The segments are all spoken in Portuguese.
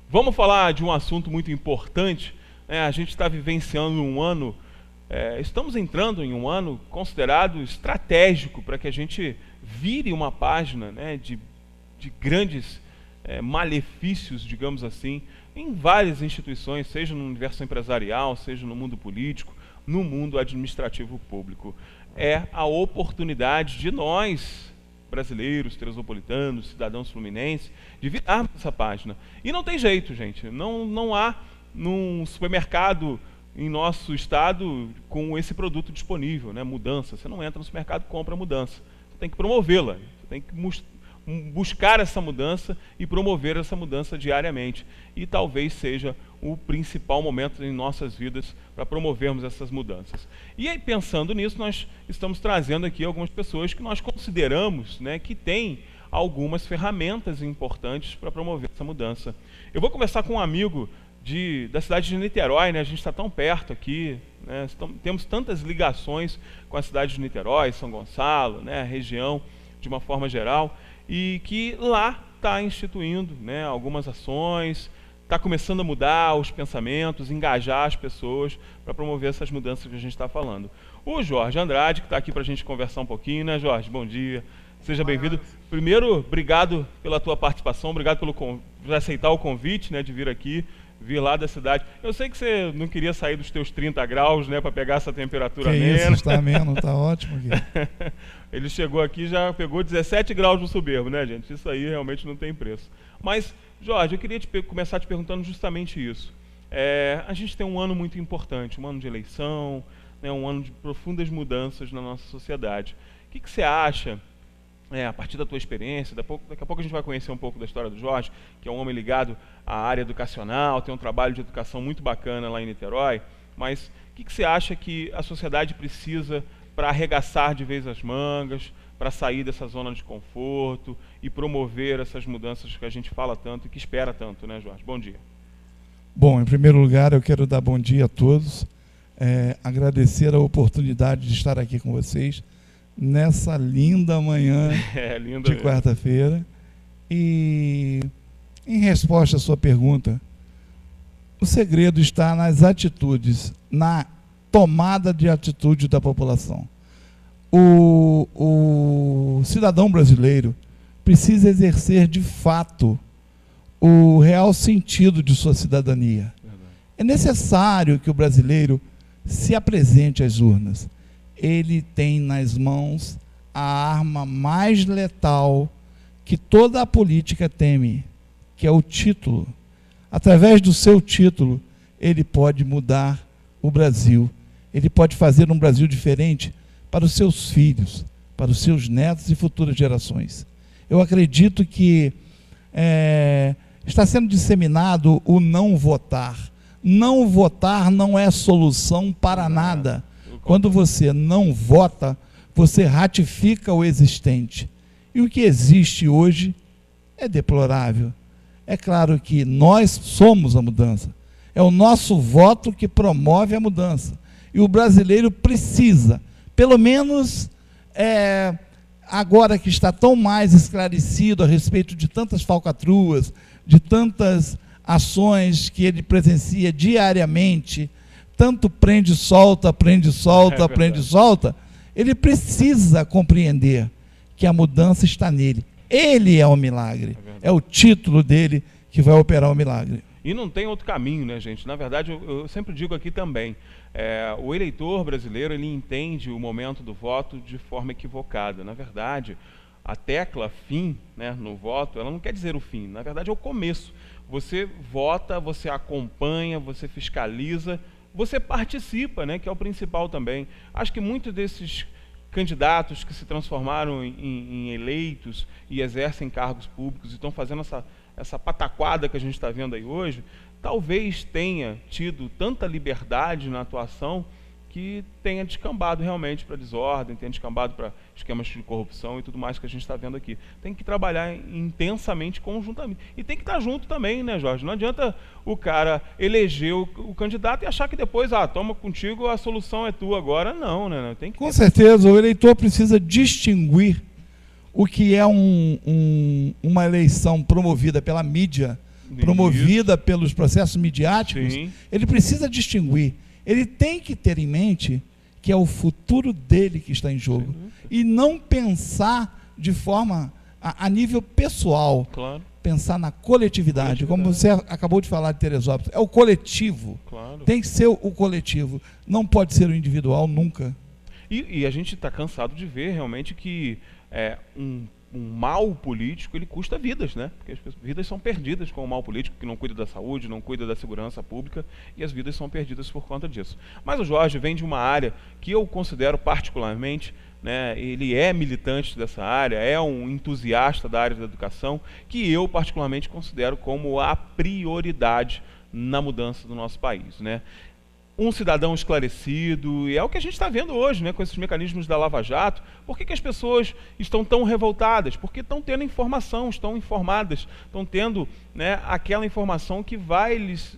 Vamos falar de um assunto muito importante, né? A gente está vivenciando um ano, estamos entrando em um ano considerado estratégico para que a gente vire uma página, né, de grandes malefícios, digamos assim, em várias instituições, seja no universo empresarial, seja no mundo político, no mundo administrativo público. É a oportunidade de nós, brasileiros, teresopolitanos, cidadãos fluminenses, de virarmos essa página. E não tem jeito, gente. Não há num supermercado em nosso estado com esse produto disponível, né? Mudança. Você não entra no supermercado e compra mudança. Você tem que promovê-la. Você tem que buscar essa mudança e promover essa mudança diariamente. E talvez seja o principal momento em nossas vidas para promovermos essas mudanças. E aí, pensando nisso, nós estamos trazendo aqui algumas pessoas que nós consideramos, né, que têm algumas ferramentas importantes para promover essa mudança. Eu vou conversar com um amigo da cidade de Niterói, né? A gente está tão perto aqui, né? Temos tantas ligações com a cidade de Niterói, São Gonçalo, né? A região de uma forma geral, e que lá está instituindo, né, algumas ações, está começando a mudar os pensamentos, engajar as pessoas para promover essas mudanças que a gente está falando. O Jorge Andrade, que está aqui para a gente conversar um pouquinho, né, Jorge? Bom dia, seja bem-vindo. Primeiro, obrigado pela tua participação, obrigado por aceitar o convite, né, de vir aqui, vir lá da cidade. Eu sei que você não queria sair dos teus 30 graus, né, para pegar essa temperatura amena. Isso, está ameno, está ótimo aqui. Ele chegou aqui e já pegou 17 graus no soberbo, né, gente? Isso aí realmente não tem preço. Mas, Jorge, eu queria começar te perguntando justamente isso. A gente tem um ano muito importante, um ano de eleição, né, um ano de profundas mudanças na nossa sociedade. O que você acha, a partir da tua experiência, daqui a pouco a gente vai conhecer um pouco da história do Jorge, que é um homem ligado à área educacional, tem um trabalho de educação muito bacana lá em Niterói, mas o que você acha que a sociedade precisa para arregaçar de vez as mangas, para sair dessa zona de conforto e promover essas mudanças que a gente fala tanto e que espera tanto, né, Jorge? Bom dia. Bom, em primeiro lugar, eu quero dar bom dia a todos, agradecer a oportunidade de estar aqui com vocês nessa linda manhã de quarta-feira. E, em resposta à sua pergunta, o segredo está nas atitudes, na tomada de atitude da população. O cidadão brasileiro precisa exercer de fato o real sentido de sua cidadania. É necessário que o brasileiro se apresente às urnas. Ele tem nas mãos a arma mais letal que toda a política teme, que é o título. Através do seu título, ele pode mudar o Brasil. Ele pode fazer um Brasil diferente para os seus filhos, para os seus netos e futuras gerações. Eu acredito que está sendo disseminado o não votar. Não votar não é solução para nada. Quando você não vota, você ratifica o existente. E o que existe hoje é deplorável. É claro que nós somos a mudança. É o nosso voto que promove a mudança. E o brasileiro precisa, pelo menos agora que está tão mais esclarecido a respeito de tantas falcatruas, de tantas ações que ele presencia diariamente, tanto prende, solta, prende, solta, prende, solta, ele precisa compreender que a mudança está nele. Ele é o milagre, é o título dele que vai operar o milagre. E não tem outro caminho, né, gente? Na verdade, eu sempre digo aqui também, o eleitor brasileiro, ele entende o momento do voto de forma equivocada. Na verdade, a tecla fim, né, no voto, ela não quer dizer o fim, na verdade é o começo. Você vota, você acompanha, você fiscaliza, você participa, né, que é o principal também. Acho que muitos desses candidatos que se transformaram em eleitos e exercem cargos públicos e estão fazendo essa pataquada que a gente está vendo aí hoje, talvez tenha tido tanta liberdade na atuação que tenha descambado realmente para desordem, tenha descambado para esquemas de corrupção e tudo mais que a gente está vendo aqui. Tem que trabalhar intensamente, conjuntamente. E tem que estar junto também, né, Jorge? Não adianta o cara eleger o candidato e achar que depois, toma contigo, a solução é tua agora. Não, né? Tem que... Com certeza, o eleitor precisa distinguir o que é uma eleição promovida pela mídia, promovida pelos processos midiáticos. Sim. Ele precisa distinguir. Ele tem que ter em mente que é o futuro dele que está em jogo. E não pensar de forma a nível pessoal. Claro. Pensar na coletividade. Como você acabou de falar de Teresópolis. É o coletivo. Claro. Tem que ser o coletivo. Não pode ser o individual nunca. E a gente está cansado de ver realmente que um mal político, ele custa vidas, né? Porque as vidas são perdidas com o mal político, que não cuida da saúde, não cuida da segurança pública, e as vidas são perdidas por conta disso. Mas o Jorge vem de uma área que eu considero particularmente, né, ele é militante dessa área, é um entusiasta da área da educação, que eu particularmente considero como a prioridade na mudança do nosso país, né? Um cidadão esclarecido, e é o que a gente está vendo hoje, né, com esses mecanismos da Lava Jato. Por que as pessoas estão tão revoltadas? Porque estão tendo informação, estão informadas, estão tendo, né, aquela informação que vai lhes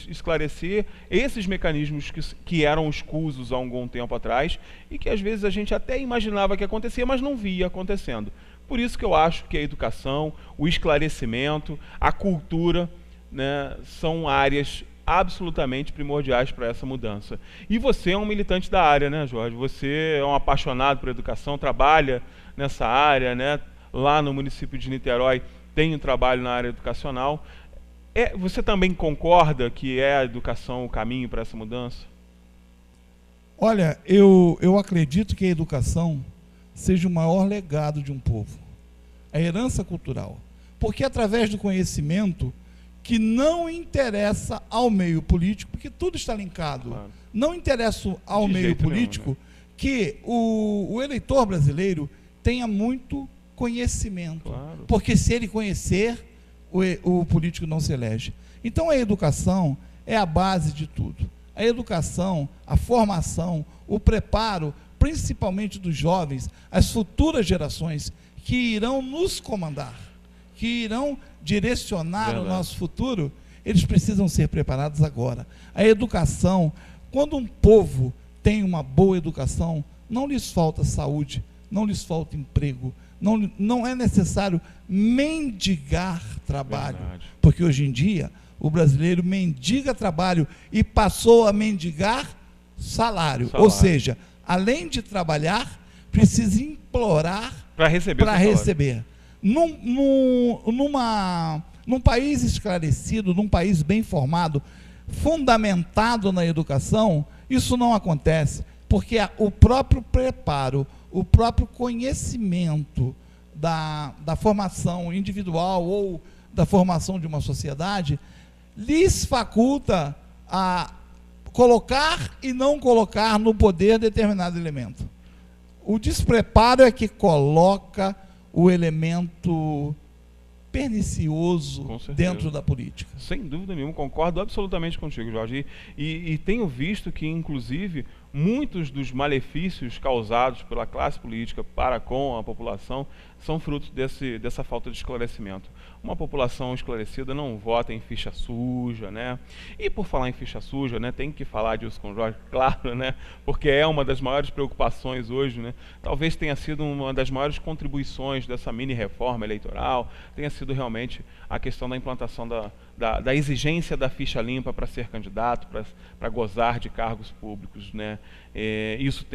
esclarecer esses mecanismos que eram escusos há algum tempo atrás e que às vezes a gente até imaginava que acontecia, mas não via acontecendo. Por isso que eu acho que a educação, o esclarecimento, a cultura, né, são áreas absolutamente primordiais para essa mudança. E você é um militante da área, né, Jorge? Você é um apaixonado por educação, trabalha nessa área, né? Lá no município de Niterói tem um trabalho na área educacional. Você também concorda que a educação o caminho para essa mudança? Olha, eu acredito que a educação seja o maior legado de um povo. A herança cultural. Porque através do conhecimento que não interessa ao meio político, porque tudo está linkado. Claro. Não interessa ao meio político nenhum, né? Que o eleitor brasileiro tenha muito conhecimento. Claro. Porque se ele conhecer, o político não se elege. Então a educação é a base de tudo. A educação, a formação, o preparo, principalmente dos jovens, as futuras gerações que irão nos comandar, que irão direcionar o nosso futuro, eles precisam ser preparados agora. A educação, quando um povo tem uma boa educação, não lhes falta saúde, não lhes falta emprego, não é necessário mendigar trabalho. Verdade. Porque hoje em dia o brasileiro mendiga trabalho e passou a mendigar salário. Ou seja, além de trabalhar, precisa implorar para receber. Num país esclarecido, num país bem formado, fundamentado na educação, isso não acontece, porque o próprio preparo, o próprio conhecimento da formação individual ou da formação de uma sociedade, lhes faculta a colocar e não colocar no poder determinado elemento. O despreparo é que coloca o elemento pernicioso dentro da política. Sem dúvida nenhuma, concordo absolutamente contigo, Jorge. E tenho visto que, inclusive, muitos dos malefícios causados pela classe política para com a população são frutos dessa falta de esclarecimento. Uma população esclarecida não vota em ficha suja, né? E por falar em ficha suja, né, tem que falar disso com o Jorge, claro, né? Porque é uma das maiores preocupações hoje, né? Talvez tenha sido uma das maiores contribuições dessa mini-reforma eleitoral, tenha sido realmente a questão da implantação da exigência da ficha limpa para ser candidato, para gozar de cargos públicos, né? Isso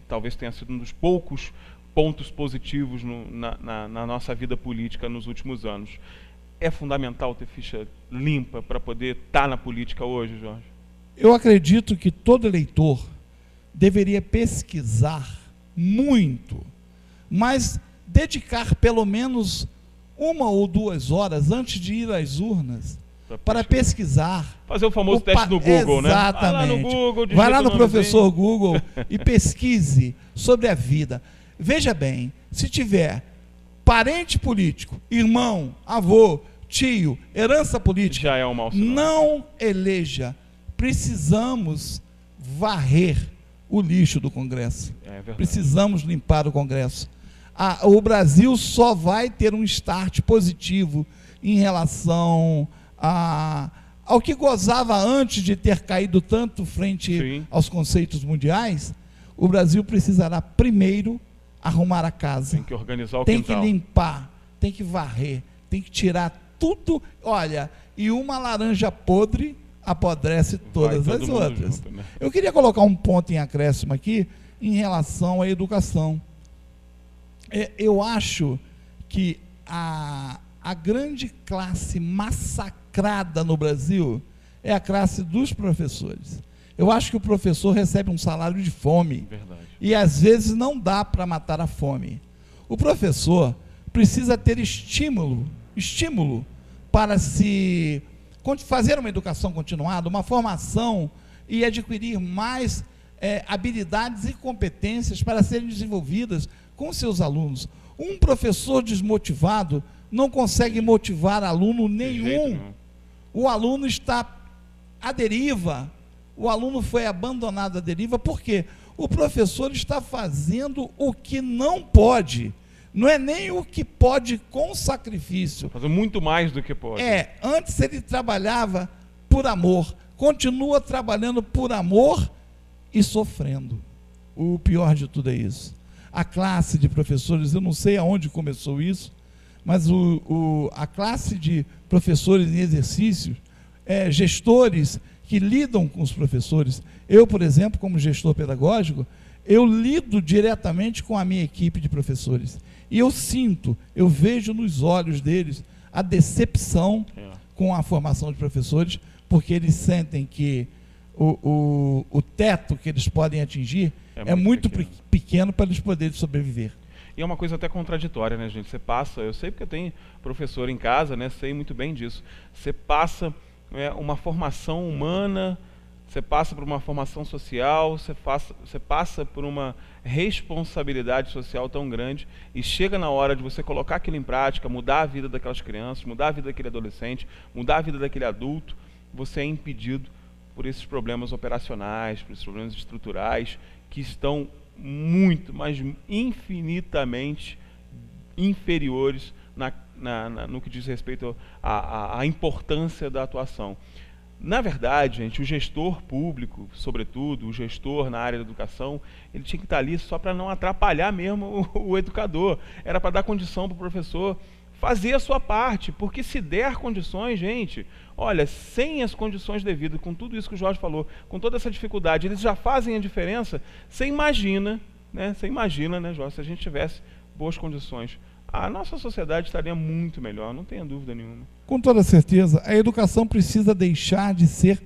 talvez tenha sido um dos poucos pontos positivos na nossa vida política nos últimos anos. É fundamental ter ficha limpa para poder estar na política hoje, Jorge? Eu acredito que todo eleitor deveria pesquisar muito, mas dedicar pelo menos 1 ou 2 horas antes de ir às urnas para pesquisar. Fazer o famoso teste no Google, né? Exatamente. Vai lá no Google, vai lá no professor Google e pesquise sobre a vida. Veja bem, se tiver parente político, irmão, avô, tio, herança política, já é um mau sinal. Não eleja. Precisamos varrer o lixo do Congresso. verdade. Precisamos limpar o Congresso. O Brasil só vai ter um start positivo em relação ao que gozava antes de ter caído tanto frente Sim. aos conceitos mundiais. O Brasil precisará primeiro arrumar a casa. Tem que organizar o Tem quintal. que limpar, tem que varrer, tem que tirar tudo. Olha, e uma laranja podre apodrece todas as outras. Junto, né? Eu queria colocar um ponto em acréscimo aqui em relação à educação. Eu acho que a grande classe massacrada no Brasil é a classe dos professores. Eu acho que o professor recebe um salário de fome. Verdade. E às vezes não dá para matar a fome. O professor precisa ter estímulo para se fazer uma educação continuada, uma formação e adquirir mais habilidades e competências para serem desenvolvidas com seus alunos. Um professor desmotivado não consegue motivar aluno nenhum. O aluno está à deriva, o aluno foi abandonado à deriva, por quê? O professor está fazendo o que não pode, não é nem o que pode com sacrifício. Fazendo muito mais do que pode. Antes ele trabalhava por amor, continua trabalhando por amor e sofrendo. O pior de tudo é isso. A classe de professores, eu não sei aonde começou isso, mas a classe de professores em exercício, gestores que lidam com os professores. Eu, por exemplo, como gestor pedagógico, eu lido diretamente com a minha equipe de professores. E eu vejo nos olhos deles a decepção com a formação de professores, porque eles sentem que o teto que eles podem atingir é muito pequeno para eles poderem sobreviver. E é uma coisa até contraditória, né, gente? Você passa, eu sei porque eu tenho professor em casa, né? Sei muito bem disso. Você passa uma formação humana, você passa por uma formação social, você passa por uma responsabilidade social tão grande e chega na hora de você colocar aquilo em prática, mudar a vida daquelas crianças, mudar a vida daquele adolescente, mudar a vida daquele adulto, você é impedido por esses problemas operacionais, por esses problemas estruturais que estão muito, mas infinitamente inferiores no que diz respeito à importância da atuação. Na verdade, gente, o gestor público, sobretudo, o gestor na área da educação, ele tinha que estar ali só para não atrapalhar mesmo o educador. Era para dar condição para o professor fazer a sua parte, porque se der condições, gente, olha, sem as condições devidas, com tudo isso que o Jorge falou, com toda essa dificuldade, eles já fazem a diferença. Você imagina, né, Jorge, se a gente tivesse boas condições, a nossa sociedade estaria muito melhor, não tenha dúvida nenhuma. Com toda certeza, a educação precisa deixar de ser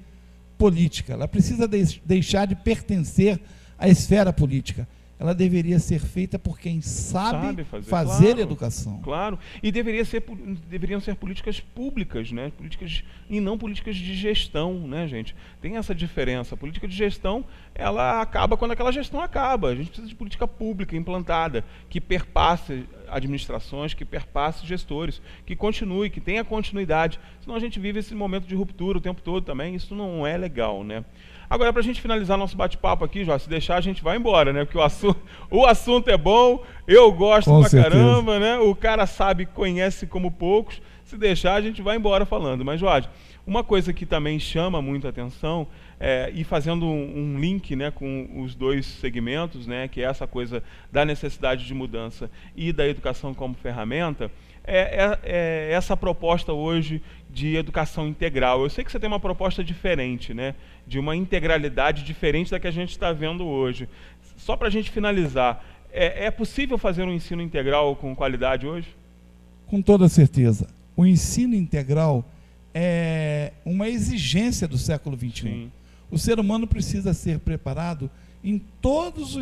política, ela precisa deixar de pertencer à esfera política. Ela deveria ser feita por quem sabe fazer claro, educação. Claro, e deveriam ser políticas públicas, né? E não políticas de gestão, né, gente? Tem essa diferença. A política de gestão, ela acaba quando aquela gestão acaba. A gente precisa de política pública implantada, que perpasse administrações, que perpasse gestores, que continue, que tenha continuidade. Senão a gente vive esse momento de ruptura o tempo todo também. Isso não é legal, né? Agora, para a gente finalizar nosso bate-papo aqui, Jorge, se deixar a gente vai embora, né? Porque o assunto é bom, eu gosto pra caramba, né? O cara sabe, conhece como poucos. Se deixar, a gente vai embora falando. Mas, Jorge, uma coisa que também chama muito a atenção, e fazendo um link, né, com os dois segmentos, né, que é essa coisa da necessidade de mudança e da educação como ferramenta, é essa proposta hoje de educação integral. Eu sei que você tem uma proposta diferente, né, de uma integralidade diferente da que a gente está vendo hoje. Só para a gente finalizar, é possível fazer um ensino integral com qualidade hoje? Com toda certeza. O ensino integral é uma exigência do século XXI. Sim. O ser humano precisa ser preparado em todos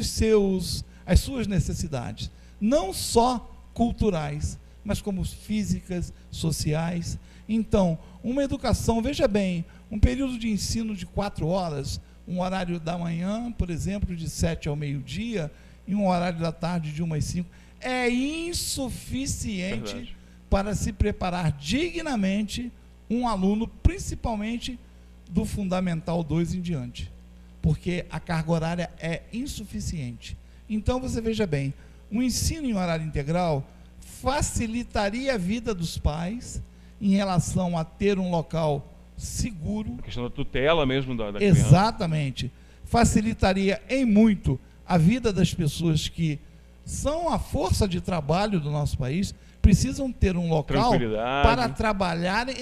as suas necessidades, não só culturais, mas como físicas, sociais. Então, uma educação, veja bem, um período de ensino de 4 horas, um horário da manhã, por exemplo, de 7 ao meio-dia, e um horário da tarde de 1 às 5, é insuficiente para se preparar dignamente um aluno, principalmente do Fundamental 2 em diante. porque a carga horária é insuficiente. Então, você veja bem, o ensino em horário integral facilitaria a vida dos pais em relação a ter um local seguro. A questão da tutela mesmo da criança. Exatamente. Facilitaria em muito a vida das pessoas que são a força de trabalho do nosso país, precisam ter um local para trabalharem,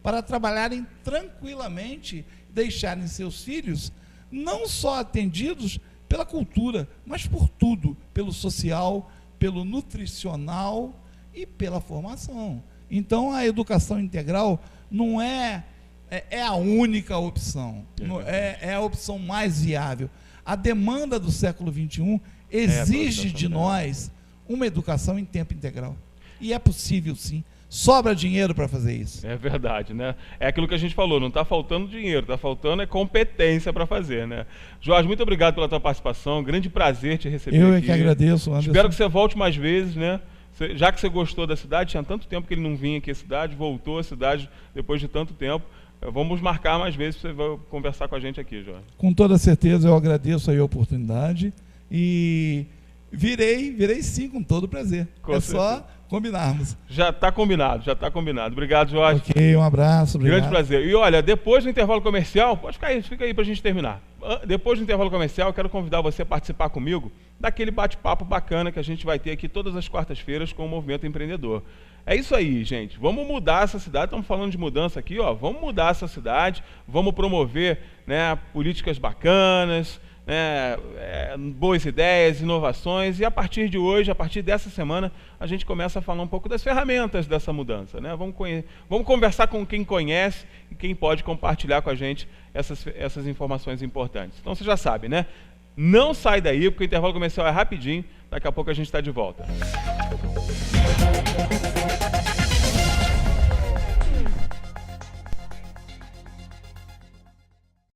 para trabalharem tranquilamente, deixarem seus filhos não só atendidos pela cultura, mas por tudo, pelo social, pelo nutricional e pela formação. Então, a educação integral não é a única opção, é a opção mais viável. A demanda do século XXI exige de nós uma educação em tempo integral. E é possível, sim. Sobra dinheiro para fazer isso. É verdade, né? É aquilo que a gente falou, não está faltando dinheiro, está faltando competência para fazer, né? Jorge, muito obrigado pela tua participação, grande prazer te receber aqui. Eu é que agradeço, Anderson. Espero que você volte mais vezes, né? Já que você gostou da cidade, tinha tanto tempo que ele não vinha aqui à cidade, voltou à cidade depois de tanto tempo. Vamos marcar mais vezes para você conversar com a gente aqui, Jorge. Com toda certeza, eu agradeço aí a oportunidade e virei sim, com todo prazer. Só combinarmos. Já está combinado. Obrigado, Jorge. Ok, um abraço, obrigado. Grande prazer. E olha, depois do intervalo comercial, pode ficar aí, fica aí para a gente terminar. Depois do intervalo comercial, eu quero convidar você a participar comigo daquele bate-papo bacana que a gente vai ter aqui todas as quartas-feiras com o Movimento Empreendedor. É isso aí, gente. Vamos mudar essa cidade. Estamos falando de mudança aqui, ó. Vamos mudar essa cidade. Vamos promover, né, políticas bacanas, boas ideias, inovações. E a partir de hoje, a partir dessa semana, a gente começa a falar um pouco das ferramentas dessa mudança, né? Vamos conversar com quem conhece e quem pode compartilhar com a gente essas informações importantes. Então você já sabe, né? Não sai daí, porque o intervalo comercial é rapidinho. Daqui a pouco a gente está de volta.